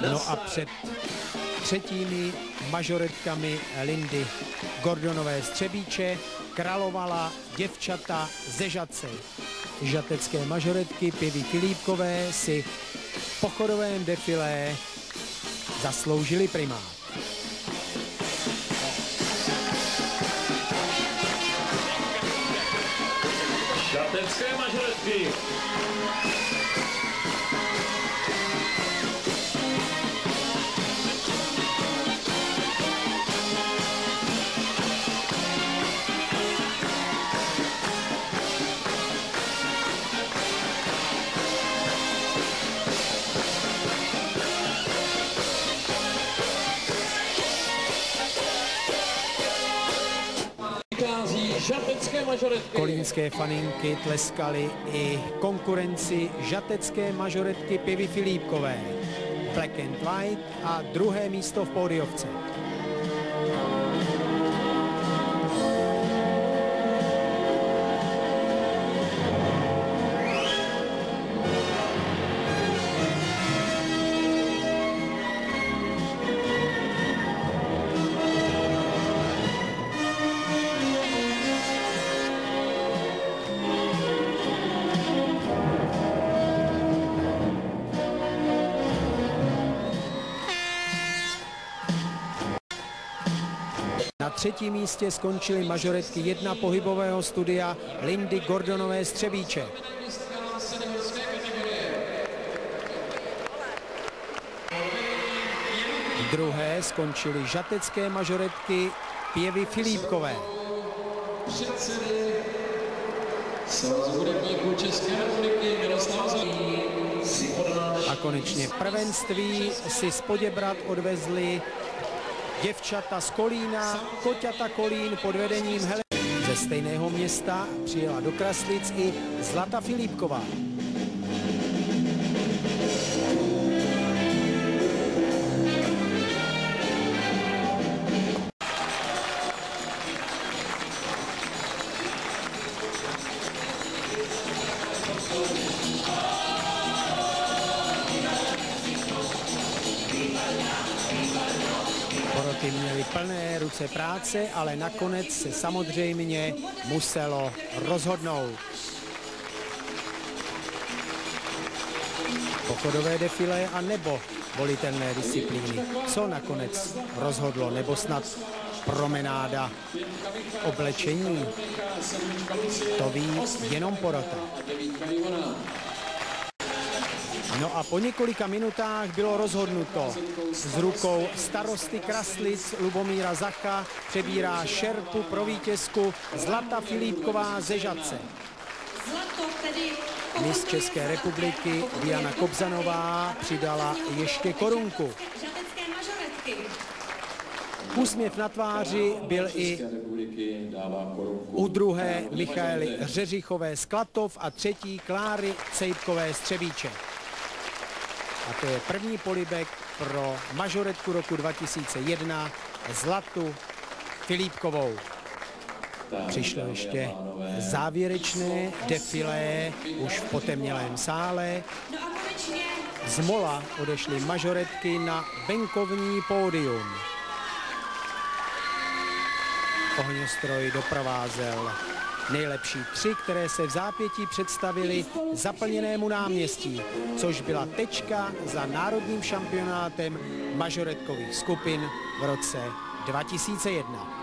No a před třetími mažoretkami Lindy Gordonové z Třebíče královala děvčata ze Žatce. Žatecké mažoretky Pěvy Filipkové si v pochodovém defilé zasloužili primát. Žatecké mažoretky. Kolínské faninky tleskaly i konkurenci žatecké mažoretky Pěvy Filipkové. Black and White a druhé místo v pódiovce. Na třetím místě skončily mažoretky 1 pohybového studia Lindy Gordonové z Třebíče. Druhé skončily žatecké mažoretky Pěvy Filipkové. A konečně prvenství si z Poděbrad odvezli děvčata z Kolína, Koťata Kolín pod vedením Heleny. Ze stejného města přijela do Kraslic i Zlata Filipková. Poroty měly plné ruce práce, ale nakonec se samozřejmě muselo rozhodnout. Pochodové defilé a nebo volitelné disciplíny. Co nakonec rozhodlo, nebo snad promenáda oblečení? To ví jenom porota. No a po několika minutách bylo rozhodnuto. Z rukou starosty Kraslic Lubomíra Zacha přebírá šerpu pro vítězku Zlata Filipková ze Žatce. Miss České republiky Diana Kobzanová přidala ještě korunku. Úsměv na tváři byl i u druhé Michaely Řeřichové z Klatov a třetí Kláry Cejpkové z Třebíče. A to je první polibek pro mažoretku roku 2001 Zlatu Filipkovou. Přišlo ještě závěrečné defilé už v potemnělém sále. Z mola odešly mažoretky na venkovní pódium. Ohňostroj doprovázel nejlepší 3, které se v zápětí představily zaplněnému náměstí, což byla tečka za národním šampionátem mažoretkových skupin v roce 2001.